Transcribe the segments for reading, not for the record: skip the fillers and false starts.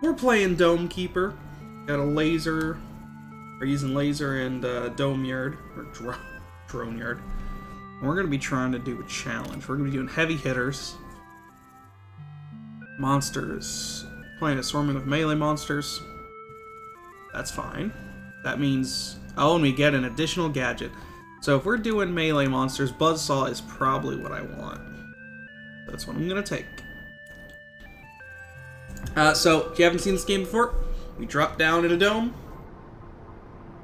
We're playing Dome Keeper. Got a laser. We're using laser and Dome Yard, or Drone Yard. And we're going to be trying to do a challenge. We're going to be doing heavy hitters. Monsters. Playing a swarming with melee monsters. That's fine. That means, oh, and we get an additional gadget. So if we're doing melee monsters, Buzzsaw is probably what I want. That's what I'm going to take. So, if you haven't seen this game before, we drop down in a dome,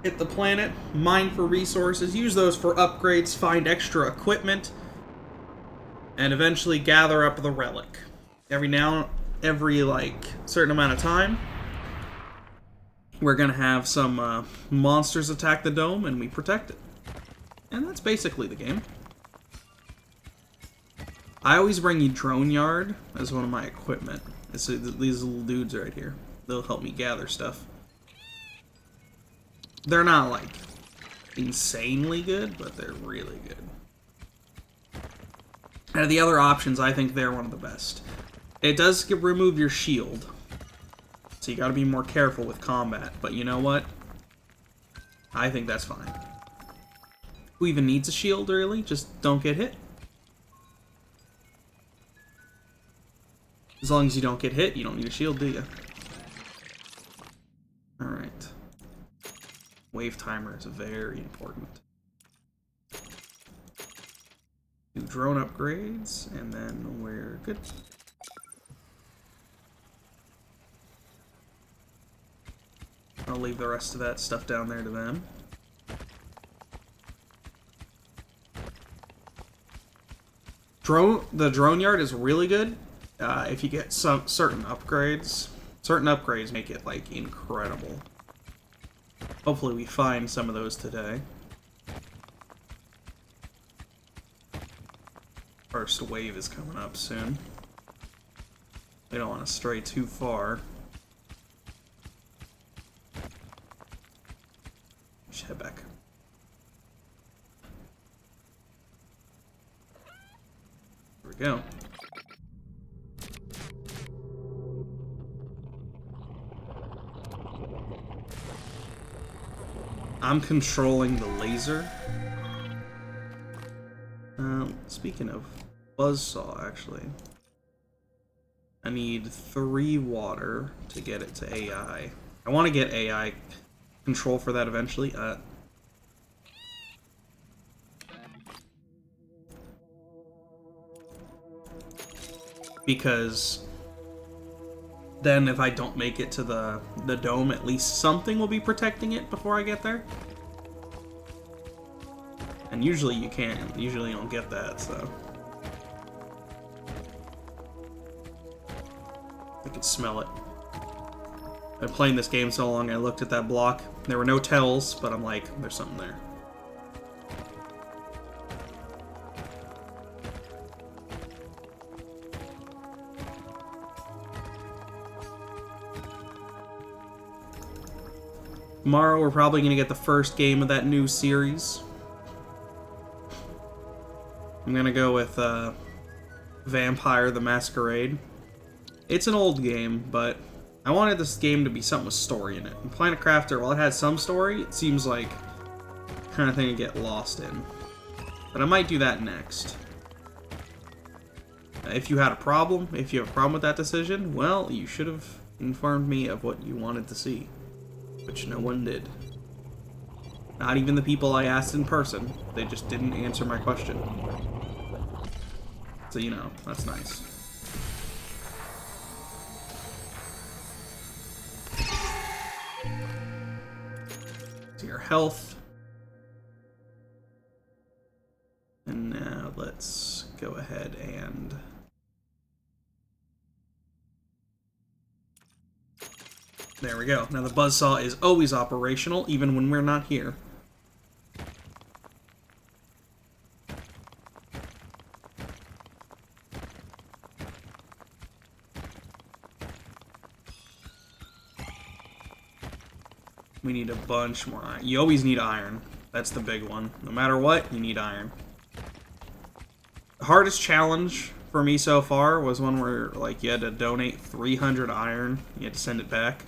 hit the planet, mine for resources, use those for upgrades, find extra equipment, and eventually gather up the relic. Every certain amount of time, we're gonna have some monsters attack the dome, and we protect it. And that's basically the game. I always bring you Drone Yard as one of my equipment. It's these little dudes right here. They'll help me gather stuff. They're not, like, insanely good, but they're really good. Out of the other options, I think they're one of the best. It does remove your shield, so you gotta be more careful with combat, but you know what? I think that's fine. Who even needs a shield, really? Just don't get hit. As long as you don't get hit, you don't need a shield, do you? Alright. Wave timer is very important. Do drone upgrades, and then we're good. I'll leave the rest of that stuff down there to them. The drone yard is really good. If you get some certain upgrades make it, like, incredible. Hopefully we find some of those today. First wave is coming up soon. We don't want to stray too far. We should head back. Here we go. I'm controlling the laser. Speaking of Buzzsaw, actually, I need 3 water to get it to AI. I want to get AI control for that eventually. Because then if I don't make it to the dome, at least something will be protecting it before I get there. And usually you can't. Usually you don't get that, so. I can smell it. I've been playing this game so long, I looked at that block. There were no tells, but I'm like, there's something there. Tomorrow we're probably going to get the first game of that new series. I'm going to go with Vampire the Masquerade. It's an old game, but I wanted this game to be something with story in it. And Planet Crafter, while it had some story, it seems like the kind of thing to get lost in. But I might do that next. If you have a problem with that decision, well, you should have informed me of what you wanted to see. Which no one did. Not even the people I asked in person. They just didn't answer my question. So, you know, that's nice. So your health. And now let's go ahead and... There we go. Now the Buzzsaw is always operational, even when we're not here. We need a bunch more iron. You always need iron. That's the big one. No matter what, you need iron. The hardest challenge for me so far was one where like you had to donate 300 iron. You had to send it back.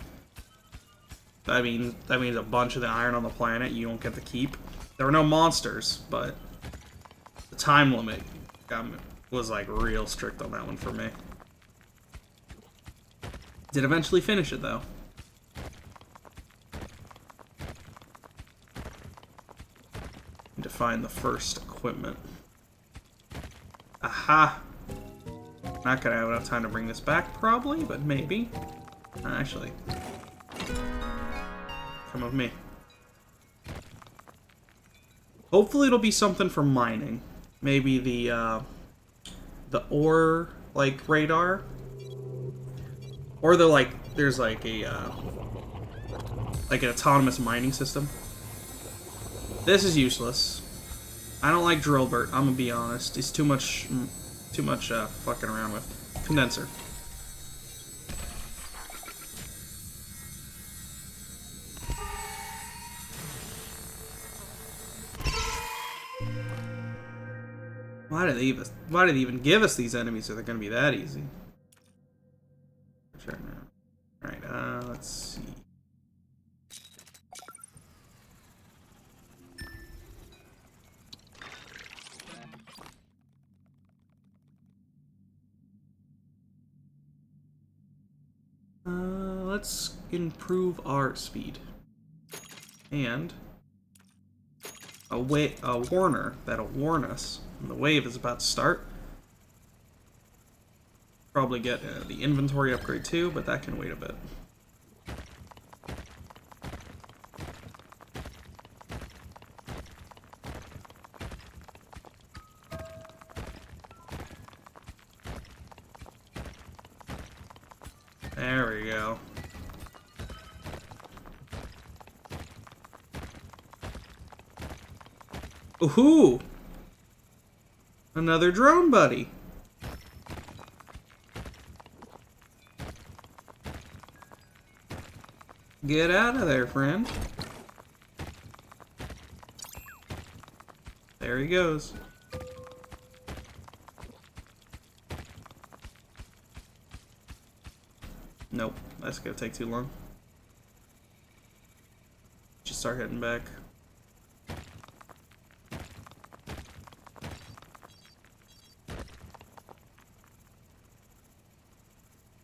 That means a bunch of the iron on the planet you don't get to keep. There were no monsters, but the time limit was like real strict on that one for me. Did eventually finish it though. Need to find the first equipment. Aha! Not gonna have enough time to bring this back, probably, but maybe. Actually, come with me. Hopefully, it'll be something for mining. Maybe the ore like radar, or the there's like a like an autonomous mining system. This is useless. I don't like Drillbert, I'm gonna be honest. It's too much fucking around with. Condenser. Why did they even give us these enemies if they're gonna be that easy? Alright, let's see. Let's improve our speed. And a warner that'll warn us when the wave is about to start. Probably get the inventory upgrade too, but that can wait a bit. There we go. Ooh! Another drone buddy. Get out of there, friend. There he goes. Nope, that's gonna take too long. Just start heading back.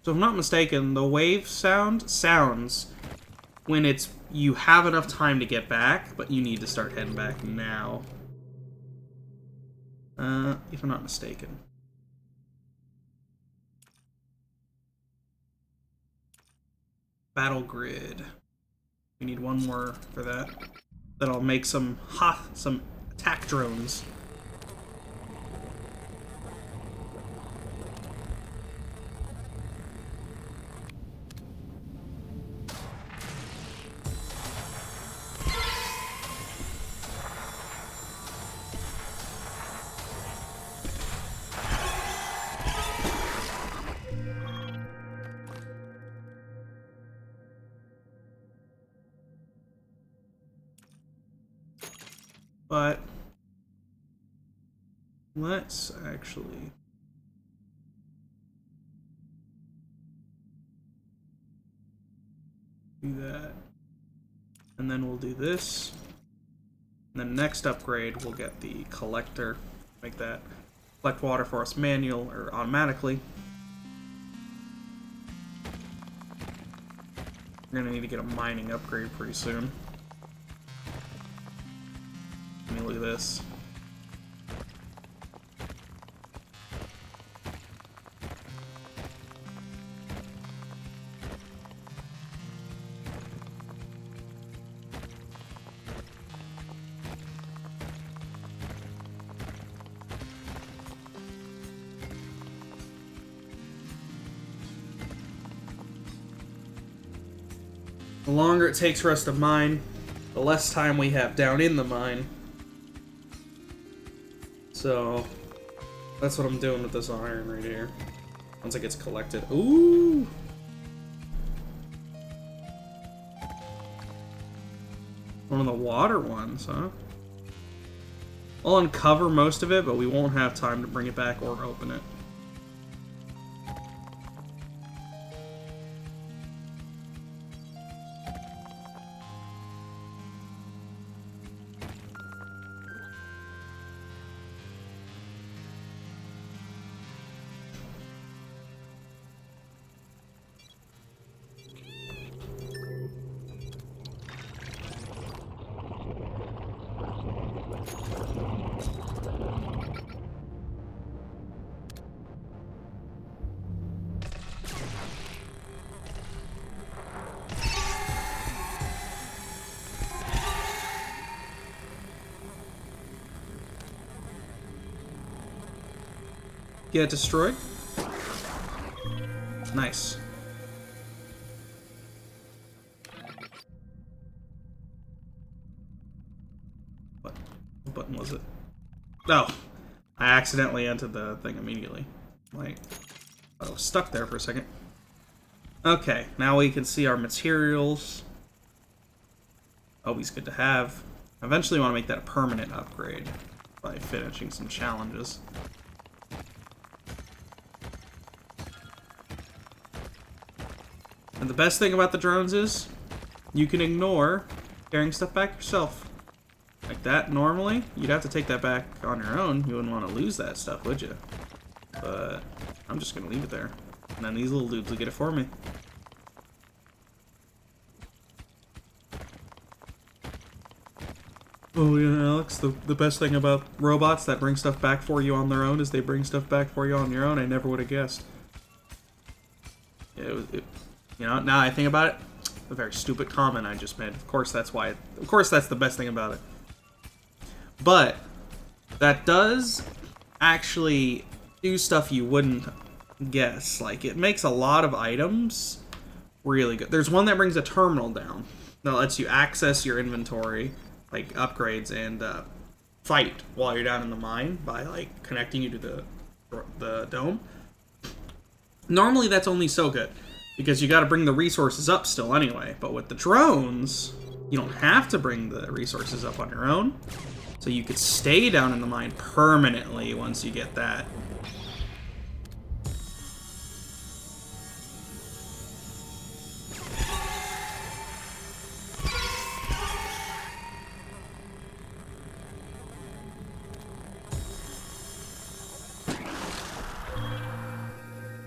So if I'm not mistaken, the wave sounds when you have enough time to get back, but you need to start heading back now. If I'm not mistaken. Battle grid. We need one more for that. That'll make some attack drones. But let's actually do that. And then we'll do this. And then next upgrade, we'll get the collector. Make that collect water for us manual or automatically. We're gonna need to get a mining upgrade pretty soon. Let me look at this. The longer it takes for us to mine, the less time we have down in the mine. So, that's what I'm doing with this iron right here. Once it gets collected. Ooh! One of the water ones, huh? I'll uncover most of it, but we won't have time to bring it back or open it. get destroyed. Nice. What button was it? Oh, I accidentally entered the thing immediately. Like, I was stuck there for a second. Okay, now we can see our materials. Always good to have. Eventually want to make that a permanent upgrade by finishing some challenges. And the best thing about the drones is you can ignore carrying stuff back yourself. Like that, normally, you'd have to take that back on your own. You wouldn't want to lose that stuff, would you? But I'm just going to leave it there. And then these little dudes will get it for me. Oh yeah, Alex, the best thing about robots that bring stuff back for you on their own is they bring stuff back for you on your own. I never would have guessed. You know, now I think about it, a very stupid comment I just made. Of course that's why, of course that's the best thing about it. But that does actually do stuff you wouldn't guess. Like, it makes a lot of items really good. There's one that brings a terminal down that lets you access your inventory, like upgrades, and fight while you're down in the mine by like connecting you to the dome. Normally that's only so good because you got to bring the resources up still anyway. But with the drones, you don't have to bring the resources up on your own. So you could stay down in the mine permanently once you get that.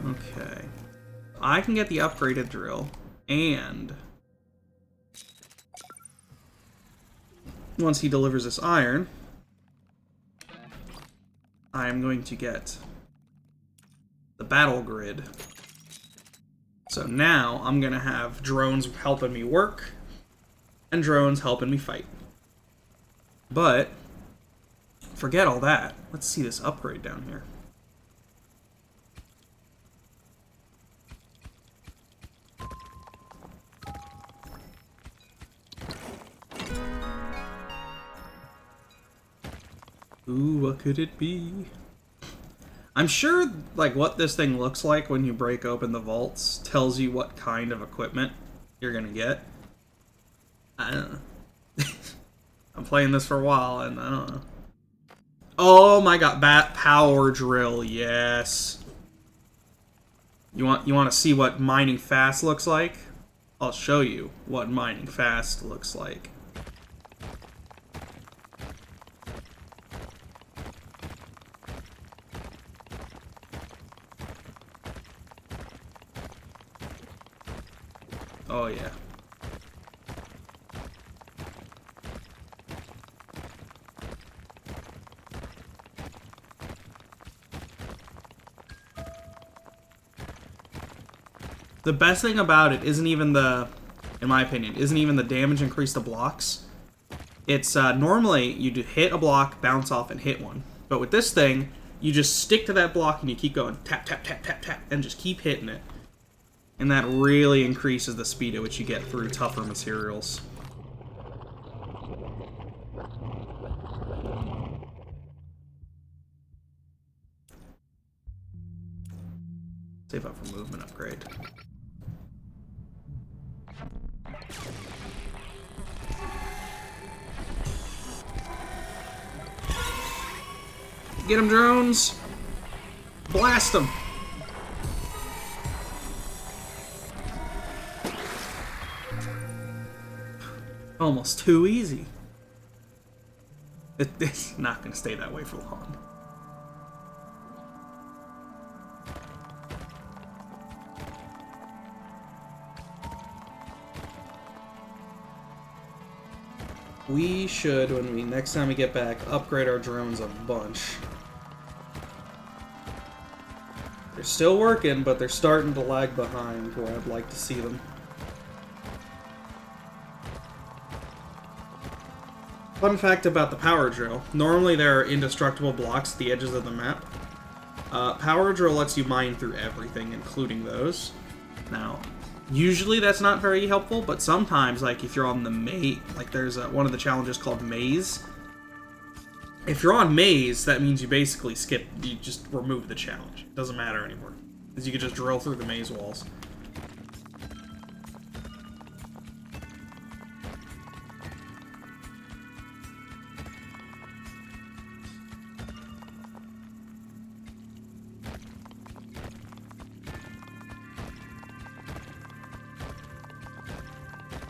Okay. I can get the upgraded drill, and once he delivers this iron, I'm going to get the battle grid. So now I'm going to have drones helping me work and drones helping me fight. But forget all that. Let's see this upgrade down here. Ooh, what could it be? I'm sure, like, what this thing looks like when you break open the vaults tells you what kind of equipment you're gonna get. I don't know. I'm playing this for a while, and I don't know. Oh my god, bat power drill, yes. You want to see what mining fast looks like? I'll show you what mining fast looks like. Oh, yeah. The best thing about it isn't even the, in my opinion, isn't even the damage increase to blocks. It's normally you do hit a block, bounce off, and hit one. But with this thing, you just stick to that block and you keep going tap, tap, tap, tap, tap, and just keep hitting it. And that really increases the speed at which you get through tougher materials. Save up for movement upgrade. Get him, drones! Blast them! Almost too easy. It's not going to stay that way for long. We should, next time we get back, upgrade our drones a bunch. They're still working, but they're starting to lag behind where I'd like to see them. Fun fact about the power drill. Normally there are indestructible blocks at the edges of the map. Power drill lets you mine through everything, including those. Now, usually that's not very helpful, but sometimes, like if you're on the maze, like there's one of the challenges called Maze. If you're on Maze, that means you basically you just remove the challenge. It doesn't matter anymore, because you can just drill through the maze walls.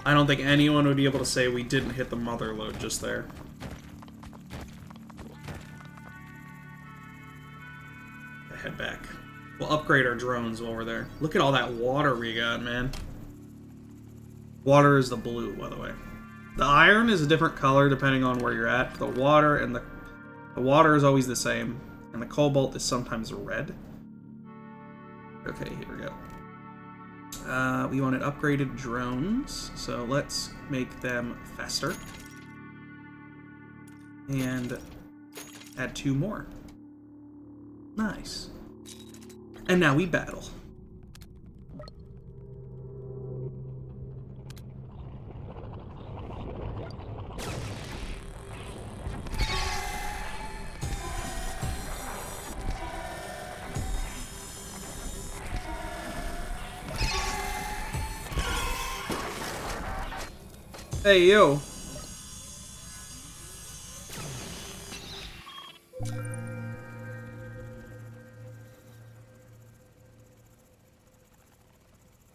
I don't think anyone would be able to say we didn't hit the mother lode just there. Head back. We'll upgrade our drones while we're there. Look at all that water we got, man. Water is the blue, by the way. The iron is a different color depending on where you're at. The water and the water is always the same, and the cobalt is sometimes red. Okay, here we go. We wanted upgraded drones, so let's make them faster. And add 2 more. Nice. And now we battle. Hey, yo.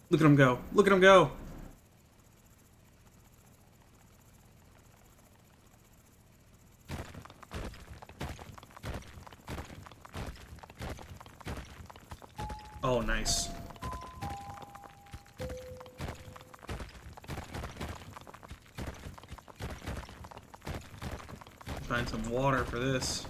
Look at him go. Look at him go. Oh, nice. Find some water for this.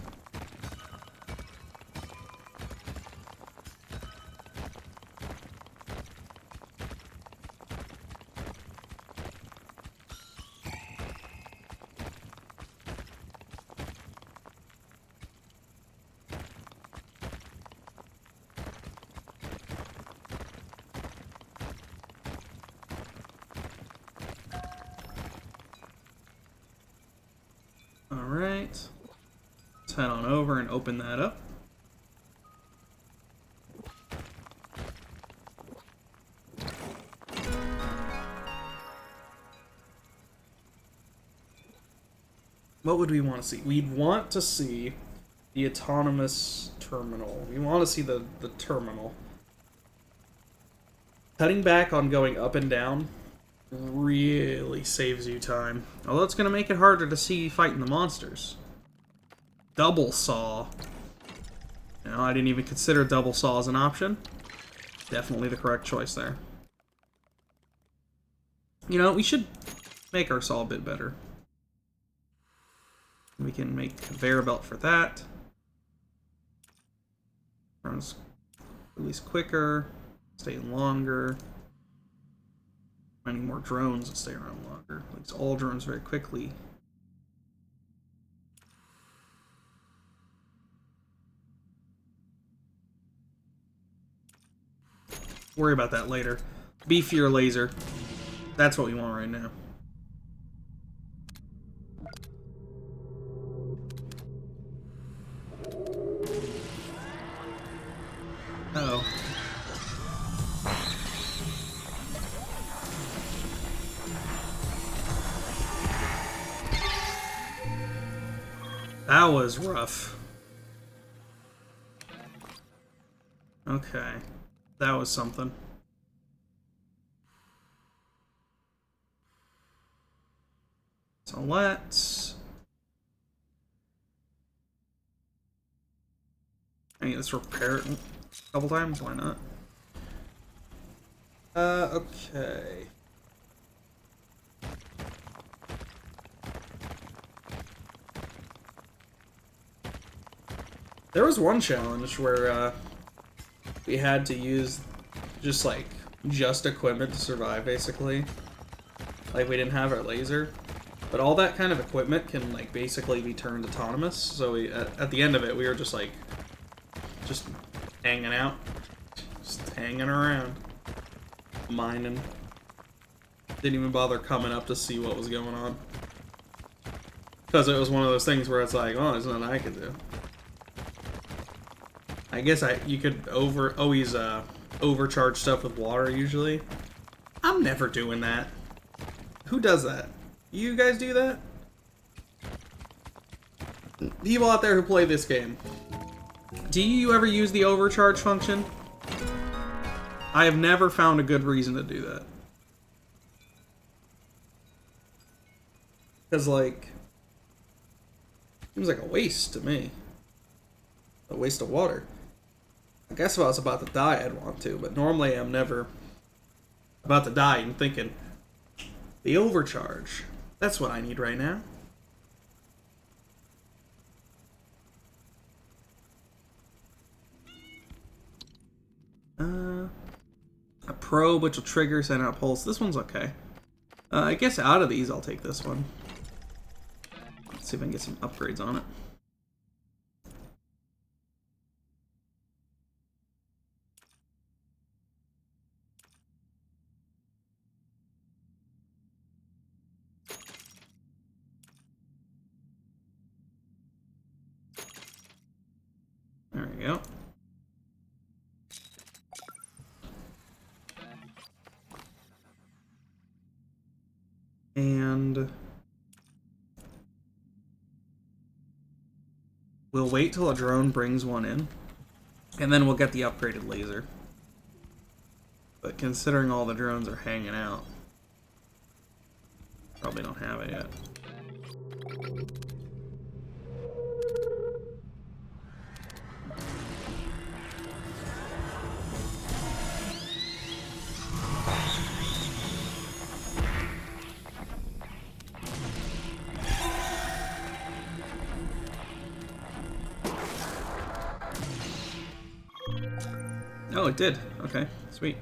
Alright. Let's head on over and open that up. What would we want to see? We'd want to see the autonomous terminal. We want to see the terminal. Cutting back on going up and down really saves you time. Although it's going to make it harder to see fighting the monsters. Double saw. You know, I didn't even consider double saw as an option. Definitely the correct choice there. You know, we should make our saw a bit better. We can make a conveyor belt for that. Runs at least quicker, stay longer. Finding more drones that stay around longer. Makes all drones very quickly. Worry about that later. Beefier laser. That's what we want right now. Uh-oh. That was rough. Okay. That was something. So let's... let's repair it a couple times, why not? Okay. There was one challenge where, we had to use just equipment to survive, basically. Like, we didn't have our laser. But all that kind of equipment can, basically be turned autonomous. So we, at the end of it, we were just hanging out. Just hanging around. Mining. Didn't even bother coming up to see what was going on. Because it was one of those things where it's like, oh, there's nothing I could do. I guess you could always overcharge stuff with water usually. I'm never doing that. Who does that? You guys do that? People out there who play this game. Do you ever use the overcharge function? I have never found a good reason to do that. Because, like, seems like a waste to me. A waste of water. I guess if I was about to die, I'd want to, but normally I'm never about to die and thinking, the overcharge. That's what I need right now. A probe, which will trigger, send out pulse. This one's okay. I guess out of these, I'll take this one. Let's see if I can get some upgrades on it. There we go. And we'll wait till a drone brings one in, and then we'll get the upgraded laser. But considering all the drones are hanging out, probably don't have it yet. Oh, it did. Okay, sweet.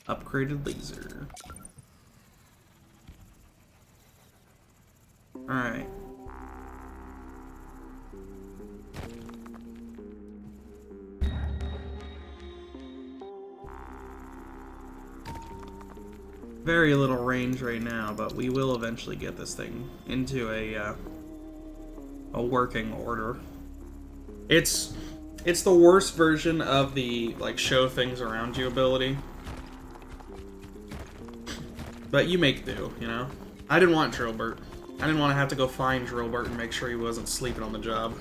Upgraded laser. Alright. Very little range right now, but we will eventually get this thing into a working order. It's the worst version of the, like, show things around you ability. But you make do, you know? I didn't want Drillbert. I didn't want to have to go find Drillbert and make sure he wasn't sleeping on the job.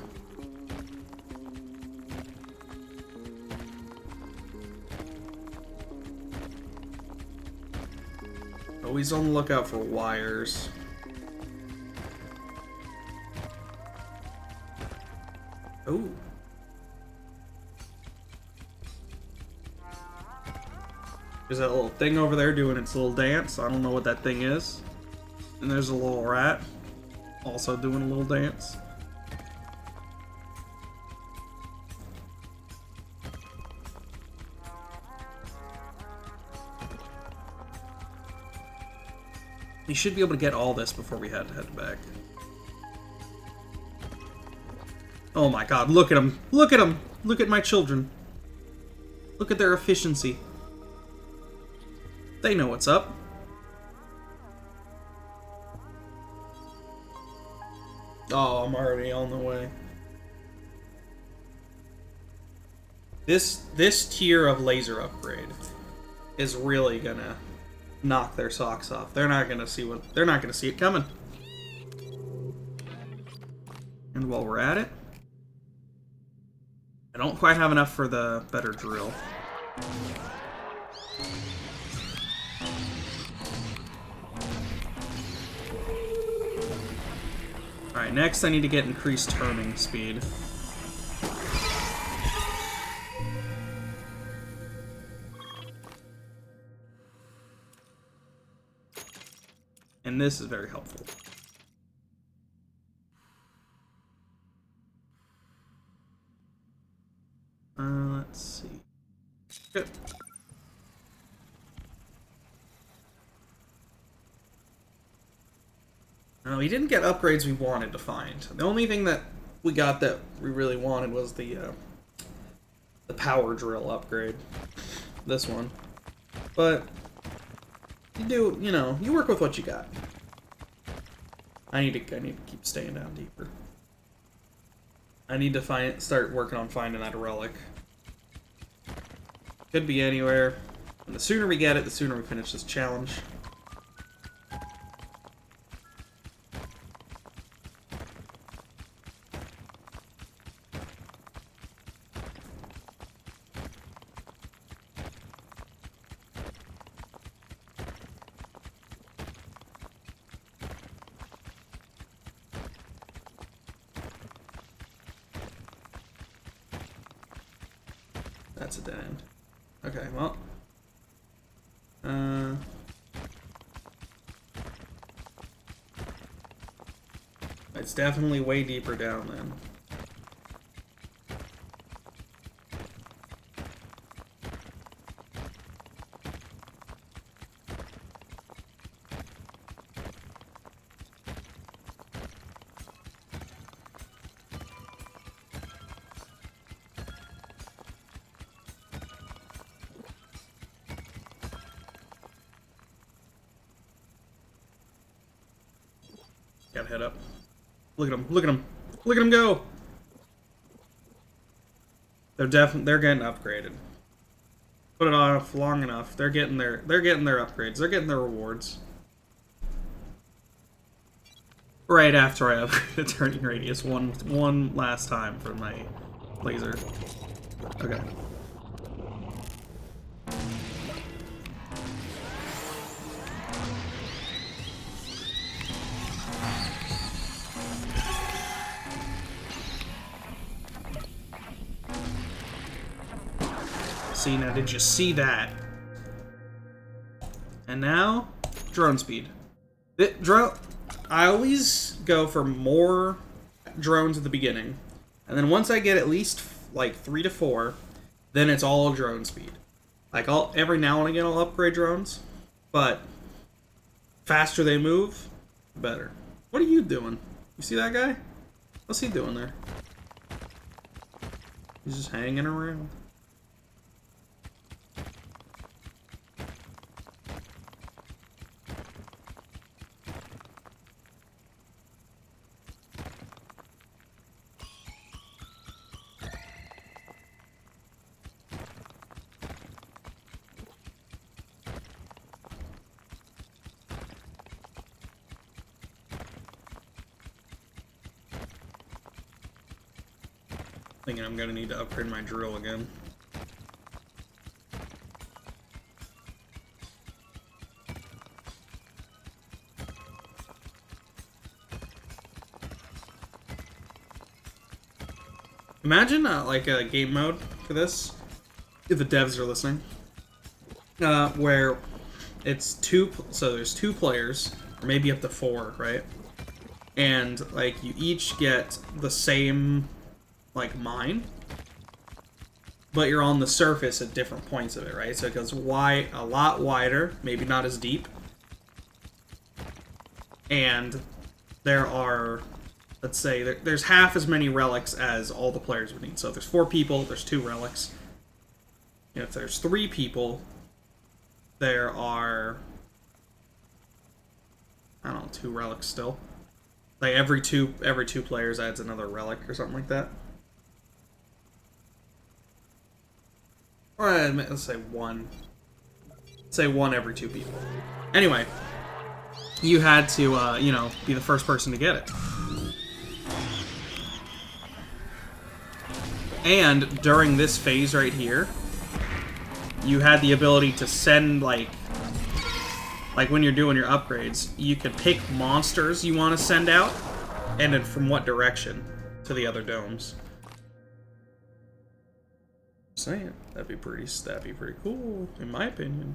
Always on the lookout for wires. Ooh. There's that little thing over there doing its little dance. I don't know what that thing is. And there's a little rat also doing a little dance. You should be able to get all this before we had to head back. Oh my god, look at them! Look at them! Look at my children. Look at their efficiency. They know what's up. Oh, I'm already on the way. This tier of laser upgrade is really gonna knock their socks off. They're not gonna see it coming. And while we're at it, I don't quite have enough for the better drill. Alright, next I need to get increased turning speed. And this is very helpful. Let's see. Good. We didn't get upgrades we wanted to find. The only thing that we got that we really wanted was the power drill upgrade. This one. But you do, you know, you work with what you got. I need to keep staying down deeper. I need to start working on finding that relic. Could be anywhere. And the sooner we get it, the sooner we finish this challenge. That's a dead end. Okay, well. It's definitely way deeper down then. Gotta head up. Look at him! Look at him! Look at him go! They're getting upgraded. Put it off long enough. They're getting their upgrades. They're getting their rewards. Right after I upgrade the turning radius one last time for my laser. Okay. See, now did you see that? And now, drone speed. I always go for more drones at the beginning, and then once I get at least like 3 to 4, then it's all drone speed. Like every now and again I'll upgrade drones, but faster they move, better. What are you doing? You see that guy? What's he doing there? He's just hanging around. Thinking I'm gonna need to upgrade my drill again. Imagine like a game mode for this, if the devs are listening, where it's so there's 2 players, or maybe up to 4, right? And like you each get the same like mine, but you're on the surface at different points of it, right? So it goes wide, a lot wider, maybe not as deep. And there are, let's say, there's half as many relics as all the players would need. So if there's 4 people, there's 2 relics. And if there's 3 people, there are, I don't know, 2 relics still. Like every two players adds another relic or something like that. Or let's say 1. Say 1 every 2 people. Anyway, you had to, you know, be the first person to get it. And during this phase right here, you had the ability to send, like when you're doing your upgrades, you could pick monsters you want to send out, and then from what direction to the other domes. Saying that'd be pretty cool, in my opinion.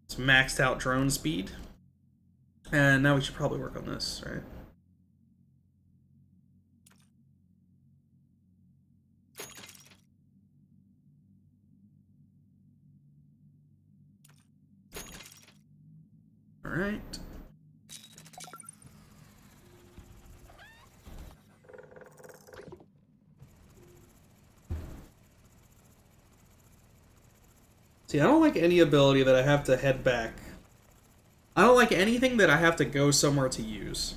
It's maxed out drone speed, and now we should probably work on this, right? All right. See, I don't like any ability that I have to head back. I don't like anything that I have to go somewhere to use.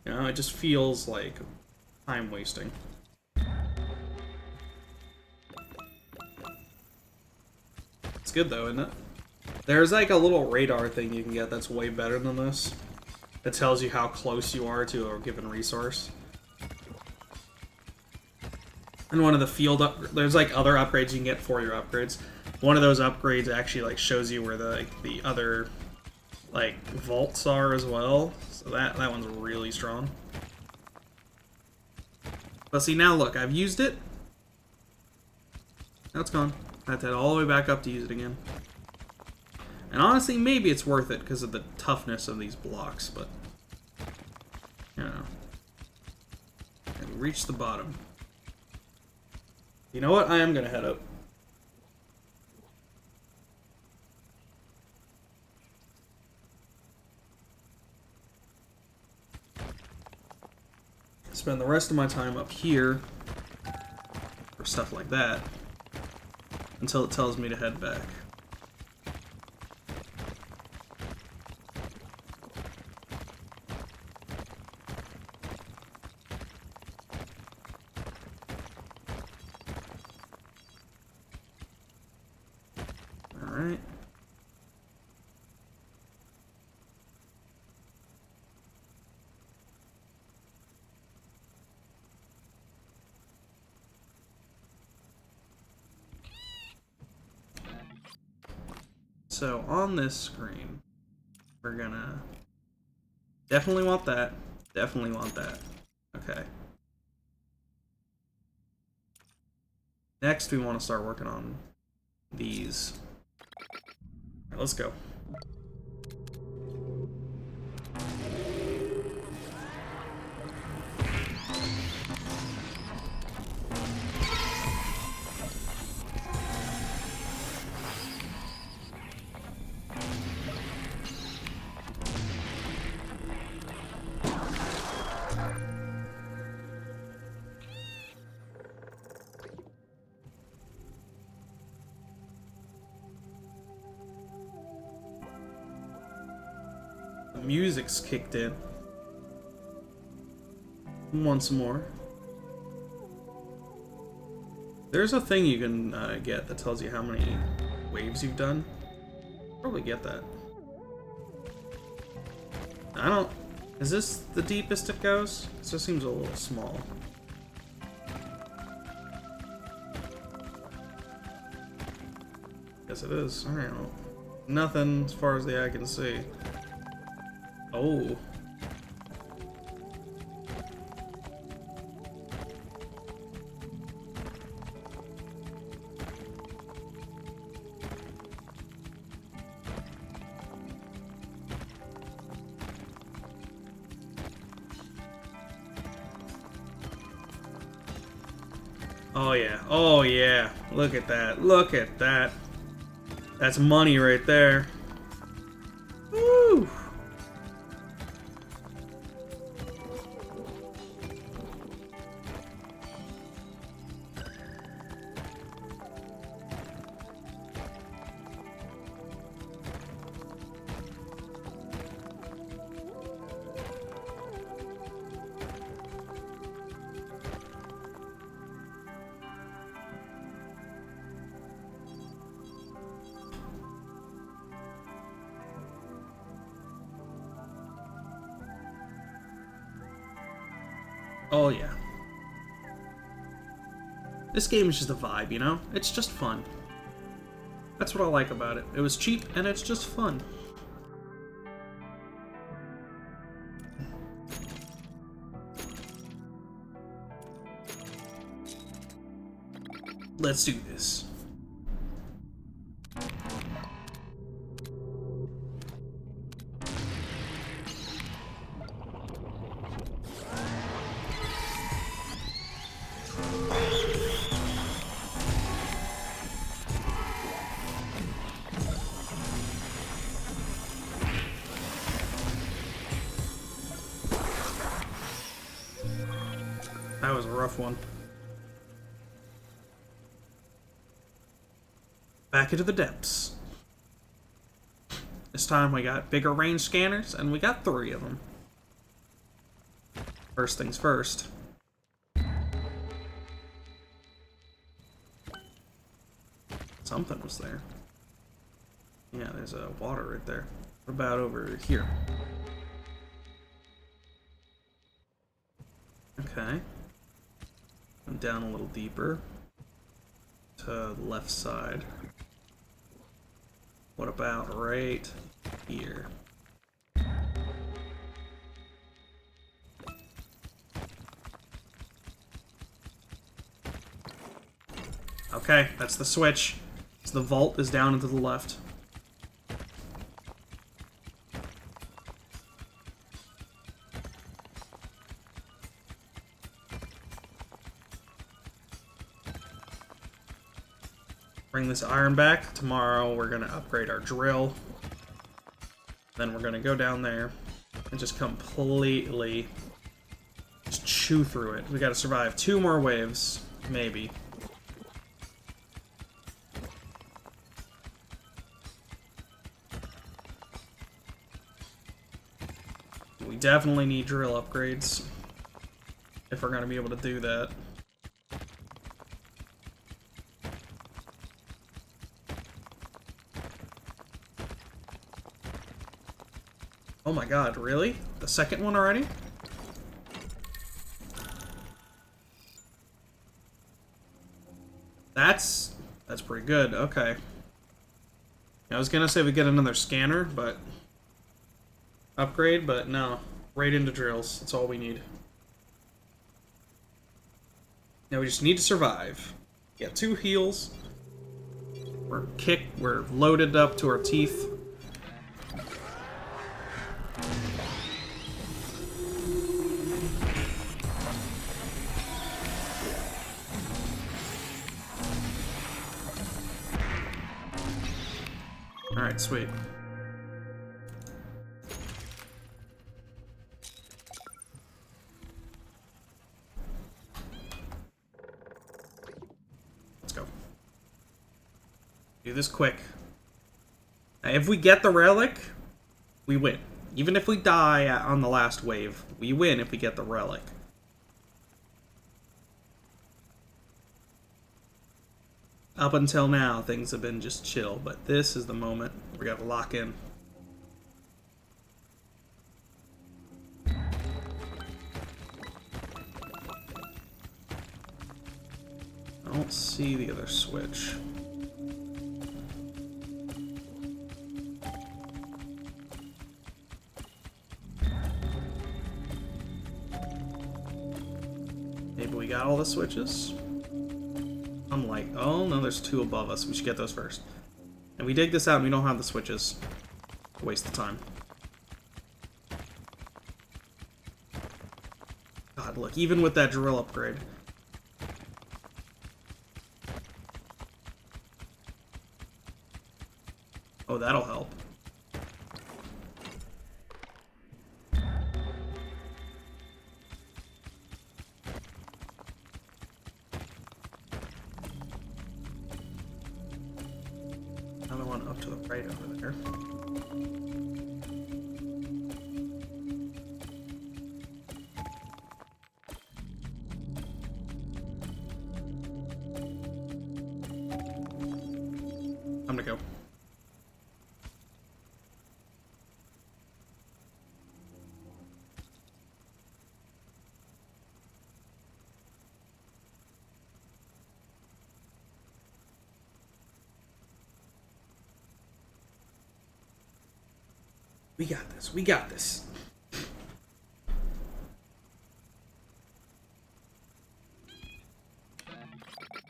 You know, it just feels like time wasting. It's good though, isn't it? There's like a little radar thing you can get that's way better than this. It tells you how close you are to a given resource. And one of the field there's like other upgrades you can get for your upgrades. One of those upgrades actually like shows you where the other like vaults are as well. So that one's really strong. But see, now look, I've used it. Now it's gone. I have to head all the way back up to use it again. And honestly, maybe it's worth it because of the toughness of these blocks, but you know. And we reached the bottom. You know what? I am gonna head up. Spend the rest of my time up here for stuff like that until it tells me to head back. All right. So on this screen, we're gonna definitely want that. Definitely want that. Okay. Next, we want to start working on these. All right, let's go. Music's kicked in. Once more. There's a thing you can get that tells you how many waves you've done. Probably get that. I don't... Is this the deepest it goes? It just seems a little small. Yes, it is. Alright, well, nothing as far as the eye can see. Oh. Oh yeah. Oh yeah. Look at that. Look at that. That's money right there. Woo! Oh yeah. This game is just a vibe, you know? It's just fun. That's what I like about it. It was cheap and it's just fun. Let's do this. That was a rough one. Back into the depths. This time we got bigger range scanners, and we got 3 of them. First things first. Something was there. Yeah, there's a water right there. What about over here? Okay. And down a little deeper. To the left side. What about right here? Okay, that's the switch. So the vault is down and to the left. Bring this iron back. Tomorrow we're gonna upgrade our drill. Then we're gonna go down there and just completely just chew through it. We gotta survive 2 more waves, maybe. We definitely need drill upgrades if we're gonna be able to do that. Oh my god, really? The second one already? That's pretty good, okay. I was gonna say we get another scanner, but... upgrade, but no. Right into drills, that's all we need. Now we just need to survive. Get 2 heals. We're loaded up to our teeth. Alright, sweet. Let's go. Do this quick. Now, if we get the relic, we win. Even if we die on the last wave, we win if we get the relic. Up until now, things have been just chill, but this is the moment we gotta lock in. I don't see the other switch. Maybe we got all the switches? I'm like, oh no, there's 2 above us. We should get those first. And we dig this out and we don't have the switches. Waste of time. God, look, even with that drill upgrade. Oh, that'll help. Another one up to the right over there. I'm gonna go. We got this. We got this.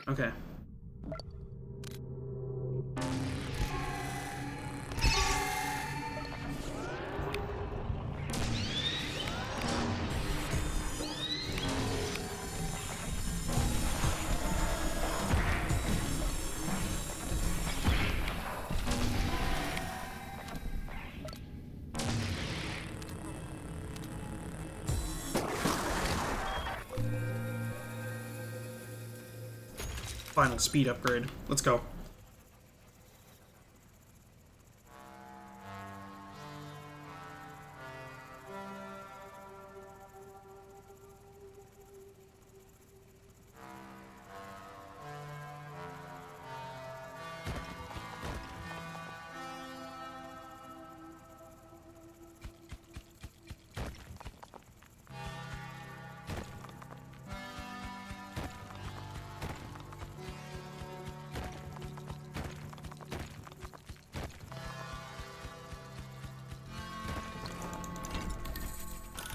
Okay. Final speed upgrade. Let's go.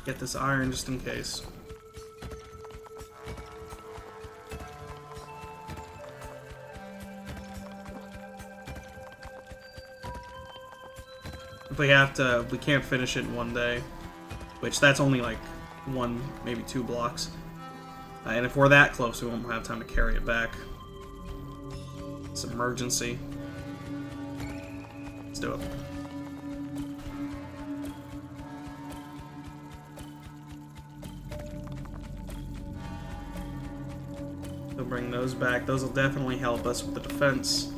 Get this iron just in case. If we have to, we can't finish it in one day. Which, that's only like 1, maybe 2 blocks. And if we're that close, we won't have time to carry it back. It's an emergency. Let's do it. We'll bring those back. Those will definitely help us with the defense.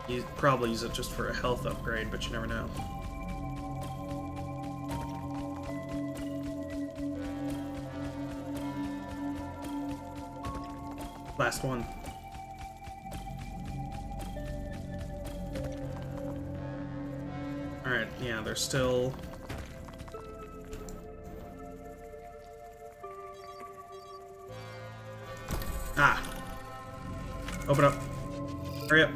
You probably use it just for a health upgrade, but you never know. Last one. Alright, yeah, there's still... Ah! Open up. Hurry up.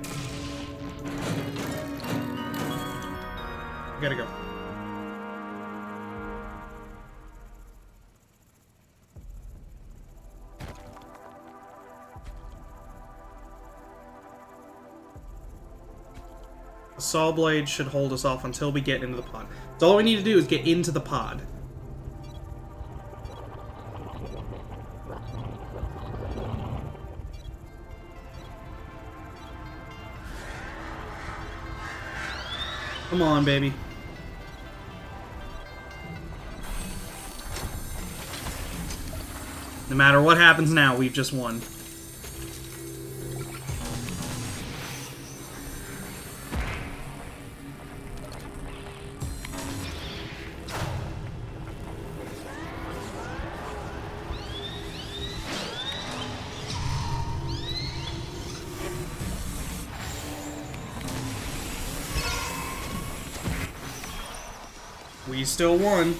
Gotta go. The saw blade should hold us off until we get into the pod. So all we need to do is get into the pod. Come on, baby. No matter what happens now, we've just won. We still won.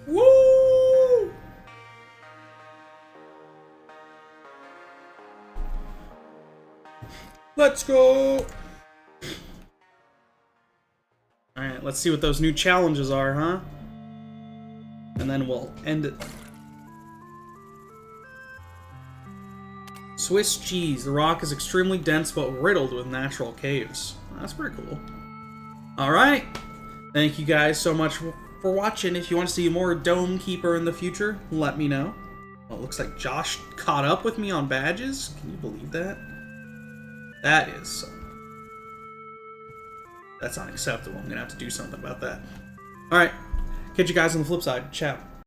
Woo! Let's go! Alright, let's see what those new challenges are, huh? And then we'll end it. Swiss cheese. The rock is extremely dense but riddled with natural caves. That's pretty cool. Alright. Thank you guys so much for watching. If you want to see more Dome Keeper in the future, let me know. Well, it looks like Josh caught up with me on badges. Can you believe that? That is... That's unacceptable. I'm going to have to do something about that. Alright. Catch you guys on the flip side. Ciao.